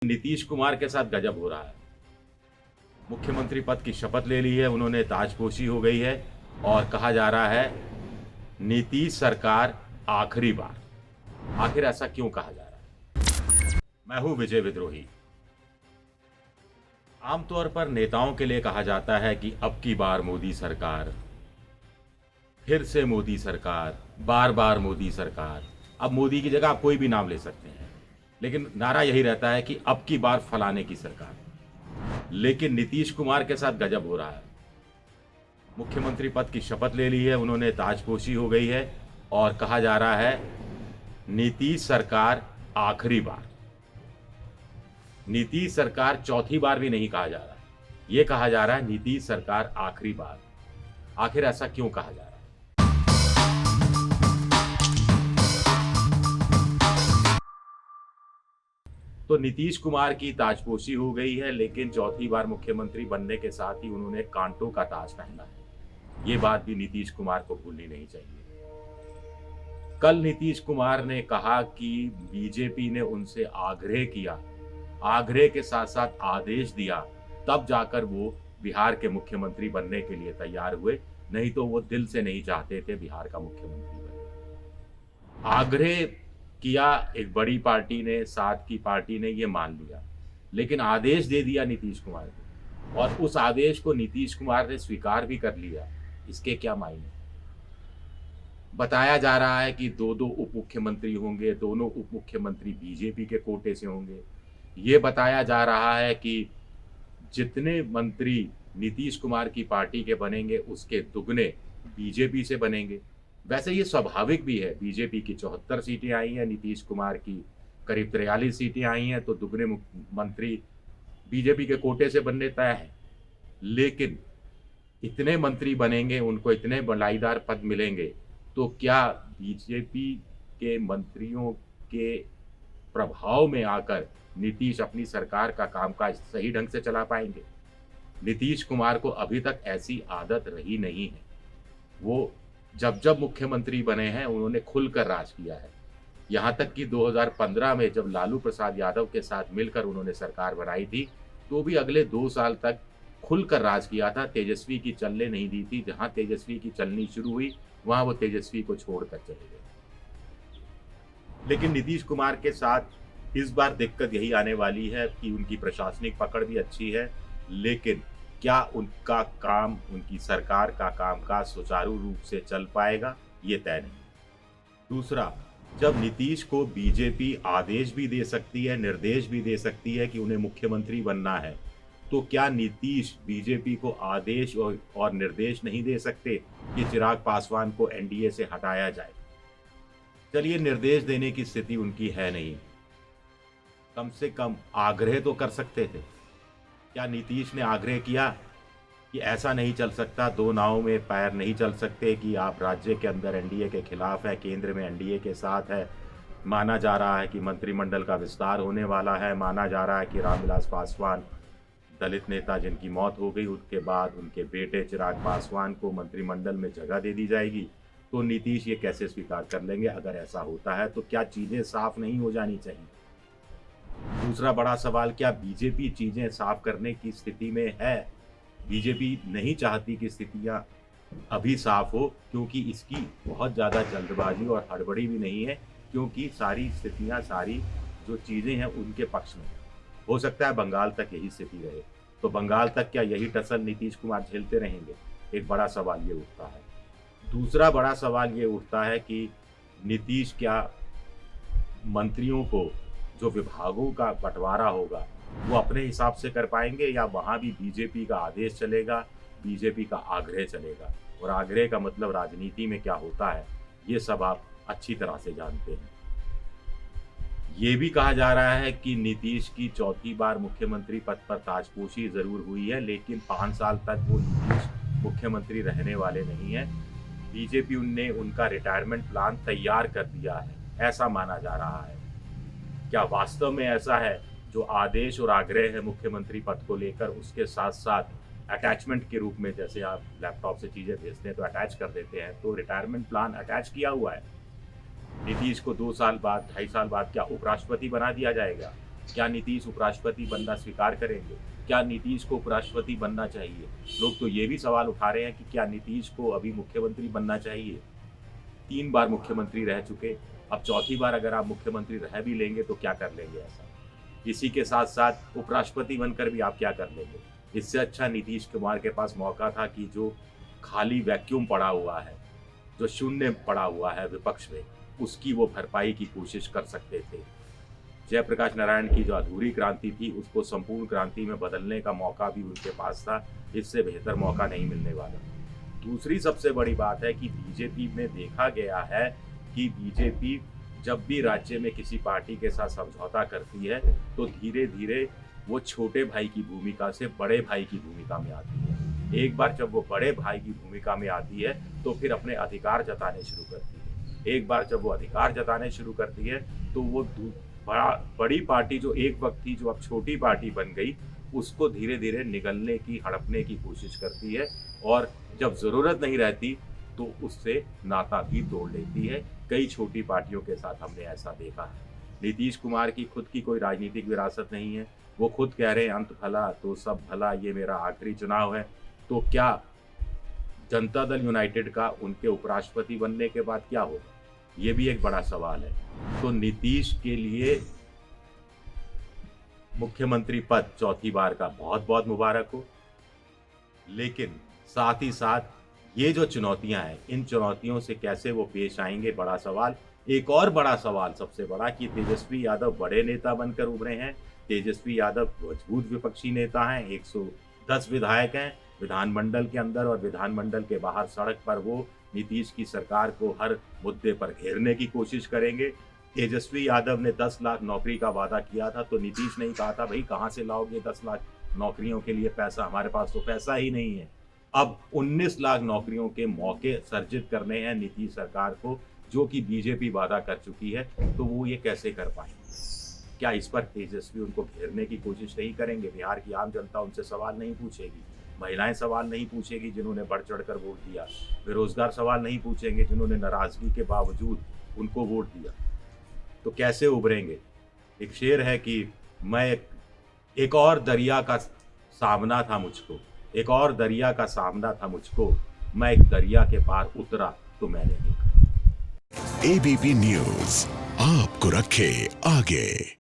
नीतीश कुमार के साथ गजब हो रहा है। मुख्यमंत्री पद की शपथ ले ली है उन्होंने, ताजपोशी हो गई है और कहा जा रहा है नीतीश सरकार आखिरी बार। आखिर ऐसा क्यों कहा जा रहा है? मैं हूं विजय विद्रोही। आमतौर पर नेताओं के लिए कहा जाता है कि अब की बार मोदी सरकार, फिर से मोदी सरकार, बार बार मोदी सरकार। अब मोदी की जगह आप कोई भी नाम ले सकते हैं, लेकिन नारा यही रहता है कि अब की बार फलाने की सरकार। लेकिन नीतीश कुमार के साथ गजब हो रहा है। मुख्यमंत्री पद की शपथ ले ली है उन्होंने, ताजपोशी हो गई है और कहा जा रहा है नीतीश सरकार आखिरी बार। नीतीश सरकार चौथी बार भी नहीं कहा जा रहा है, यह कहा जा रहा है नीतीश सरकार आखिरी बार। आखिर ऐसा क्यों कहा जा रहा है? तो नीतीश कुमार की ताजपोशी हो गई है, लेकिन चौथी बार मुख्यमंत्री बनने के साथ ही उन्होंने कांटों का ताज पहना है। ये बात भी नीतीश कुमार को भूलनी नहीं चाहिए। कल नीतीश कुमार ने कहा कि बीजेपी ने उनसे आग्रह किया, आग्रह के साथ साथ आदेश दिया, तब जाकर वो बिहार के मुख्यमंत्री बनने के लिए तैयार हुए, नहीं तो वो दिल से नहीं चाहते थे बिहार का मुख्यमंत्री बने। आग्रह किया एक बड़ी पार्टी ने, साथ की पार्टी ने, ये मान लिया, लेकिन आदेश दे दिया नीतीश कुमार को, और उस आदेश को नीतीश कुमार ने स्वीकार भी कर लिया। इसके क्या मायने? बताया जा रहा है कि दो दो उप मुख्यमंत्री होंगे, दोनों उप मुख्यमंत्री बीजेपी के कोटे से होंगे। ये बताया जा रहा है कि जितने मंत्री नीतीश कुमार की पार्टी के बनेंगे उसके दुगने बीजेपी से बनेंगे। वैसे ये स्वाभाविक भी है, बीजेपी की 74 सीटें आई हैं, नीतीश कुमार की करीब 43 सीटें आई हैं, तो दुगने मंत्री बीजेपी के कोटे से बनने तय हैं। लेकिन इतने मंत्री बनेंगे, उनको इतने बलाईदार पद मिलेंगे, तो क्या बीजेपी के मंत्रियों के प्रभाव में आकर नीतीश अपनी सरकार का कामकाज सही ढंग से चला पाएंगे? नीतीश कुमार को अभी तक ऐसी आदत रही नहीं है। वो जब जब मुख्यमंत्री बने हैं उन्होंने खुलकर राज किया है। यहाँ तक कि 2015 में जब लालू प्रसाद यादव के साथ मिलकर उन्होंने सरकार बनाई थी, तो भी अगले 2 साल तक खुलकर राज किया था। तेजस्वी की चलने नहीं दी थी। जहाँ तेजस्वी की चलनी शुरू हुई वहाँ वो तेजस्वी को छोड़कर चले गए। लेकिन नीतीश कुमार के साथ इस बार दिक्कत यही आने वाली है कि उनकी प्रशासनिक पकड़ भी अच्छी है, लेकिन क्या उनका काम, उनकी सरकार का कामकाज सुचारू रूप से चल पाएगा, ये तय नहीं। दूसरा, जब नीतीश को बीजेपी आदेश भी दे सकती है, निर्देश भी दे सकती है कि उन्हें मुख्यमंत्री बनना है, तो क्या नीतीश बीजेपी को आदेश और निर्देश नहीं दे सकते कि चिराग पासवान को एनडीए से हटाया जाए? चलिए, निर्देश देने की स्थिति उनकी है नहीं, कम से कम आग्रह तो कर सकते थे। क्या नीतीश ने आग्रह किया कि ऐसा नहीं चल सकता, 2 नावों में पैर नहीं चल सकते, कि आप राज्य के अंदर एनडीए के खिलाफ है, केंद्र में एनडीए के साथ है? माना जा रहा है कि मंत्रिमंडल का विस्तार होने वाला है। माना जा रहा है कि रामविलास पासवान, दलित नेता जिनकी मौत हो गई, उसके बाद उनके बेटे चिराग पासवान को मंत्रिमंडल में जगह दे दी जाएगी। तो नीतीश ये कैसे स्वीकार कर लेंगे? अगर ऐसा होता है तो क्या चीज़ें साफ नहीं हो जानी चाहिए? दूसरा बड़ा सवाल, क्या बीजेपी चीजें साफ करने की स्थिति में है? बीजेपी नहीं चाहती कि स्थितियां अभी साफ हो, क्योंकि इसकी बहुत ज़्यादा जल्दबाजी और हड़बड़ी भी नहीं है, क्योंकि सारी स्थितियां, सारी जो चीज़ें हैं उनके पक्ष में। हो सकता है बंगाल तक यही स्थिति रहे, तो बंगाल तक क्या यही टसल नीतीश कुमार झेलते रहेंगे? एक बड़ा सवाल ये उठता है। दूसरा बड़ा सवाल ये उठता है कि नीतीश क्या मंत्रियों को, जो विभागों का बंटवारा होगा, वो अपने हिसाब से कर पाएंगे, या वहाँ भी बीजेपी का आदेश चलेगा, बीजेपी का आग्रह चलेगा? और आग्रह का मतलब राजनीति में क्या होता है, ये सब आप अच्छी तरह से जानते हैं। ये भी कहा जा रहा है कि नीतीश की चौथी बार मुख्यमंत्री पद पर ताजपोशी जरूर हुई है, लेकिन 5 साल तक वो नीतीश मुख्यमंत्री रहने वाले नहीं है। बीजेपी ने उनका रिटायरमेंट प्लान तैयार कर दिया है, ऐसा माना जा रहा है। क्या वास्तव में ऐसा है? जो आदेश और आग्रह है मुख्यमंत्री पद को लेकर, उसके साथ साथ अटैचमेंट के रूप में, जैसे आप लैपटॉप से चीज़ें भेजते हैं तो अटैच कर देते हैं, तो रिटायरमेंट प्लान अटैच किया हुआ है। नीतीश को 2 साल बाद, 2.5 साल बाद क्या उपराष्ट्रपति बना दिया जाएगा? क्या नीतीश उपराष्ट्रपति बनना स्वीकार करेंगे? क्या नीतीश को उपराष्ट्रपति बनना चाहिए? लोग तो ये भी सवाल उठा रहे हैं कि क्या नीतीश को अभी मुख्यमंत्री बनना चाहिए? 3 बार मुख्यमंत्री रह चुके, अब चौथी बार अगर आप मुख्यमंत्री रह भी लेंगे तो क्या कर लेंगे ऐसा? इसी के साथ-साथ उपराष्ट्रपति बनकर भी आप क्या कर लेंगे? इससे अच्छा नीतीश कुमार के पास मौका था कि जो खाली वैक्यूम पड़ा हुआ है, जो शून्य पड़ा हुआ है विपक्ष में, उसकी वो भरपाई की कोशिश कर सकते थे। जयप्रकाश नारायण की जो अधूरी क्रांति थी, उसको संपूर्ण क्रांति में बदलने का मौका भी उनके पास था, इससे बेहतर मौका नहीं मिलने वाला। दूसरी सबसे बड़ी बात है कि बीजेपी में देखा गया है कि बीजेपी जब भी राज्य में किसी पार्टी के साथ समझौता करती है, तो धीरे-धीरे वो छोटे भाई की भूमिका से बड़े भाई की भूमिका में आती है। एक बार जब वो बड़े भाई की भूमिका में आती है, तो फिर अपने अधिकार जताने शुरू करती है। एक बार जब वो अधिकार जताने शुरू करती है, तो वो बड़ी पार्टी जो एक वक्त थी, जो अब छोटी पार्टी बन गई, उसको धीरे-धीरे निगलने की, हड़पने की कोशिश करती है और जब ज़रूरत नहीं रहती, तो उससे नाता भी तोड़ लेती है। कई छोटी पार्टियों के साथ हमने ऐसा देखा है। नीतीश कुमार की खुद की कोई राजनीतिक विरासत नहीं है। वो खुद कह रहे हैं अंत भला तो सब भला, ये मेरा आखिरी चुनाव है। तो क्या जनता दल यूनाइटेड का उनके उपराष्ट्रपति बनने के बाद क्या होगा? ये भी एक बड़ा सवाल है। तो नीतीश के लिए मुख्यमंत्री पद चौथी बार का बहुत-बहुत मुबारक हो। लेकिन साथ ही साथ ये जो चुनौतियां हैं, इन चुनौतियों से कैसे वो पेश आएंगे, बड़ा सवाल। एक और बड़ा सवाल सबसे बड़ा कि तेजस्वी यादव बड़े नेता बनकर उभरे हैं। तेजस्वी यादव मजबूत विपक्षी नेता हैं, 110 विधायक हैं विधानमंडल के अंदर और विधानमंडल के बाहर सड़क पर वो नीतीश की सरकार को हर मुद्दे पर घेरने की कोशिश करेंगे। तेजस्वी यादव ने 10 लाख नौकरी का वादा किया था, तो नीतीश ने कहा था भाई कहाँ से लाओगे 10 लाख नौकरियों के लिए पैसा, हमारे पास तो पैसा ही नहीं है। अब 19 लाख नौकरियों के मौके सर्जित करने हैं नीतीश सरकार को, जो कि बीजेपी वादा कर चुकी है, तो वो ये कैसे कर पाएंगे? क्या इस पर तेजस्वी उनको घेरने की कोशिश नहीं करेंगे? बिहार की आम जनता उनसे सवाल नहीं पूछेगी, महिलाएं सवाल नहीं पूछेगी जिन्होंने बढ़ चढ़ कर वोट दिया, बेरोजगार सवाल नहीं पूछेंगे जिन्होंने नाराजगी के बावजूद उनको वोट दिया। तो कैसे उभरेंगे? एक शेर है कि मैं एक और दरिया का सामना था मुझको, एक और दरिया का सामना था मुझको, मैं एक दरिया के पार उतरा तो मैंने देखा। एबीपी न्यूज आपको रखे आगे।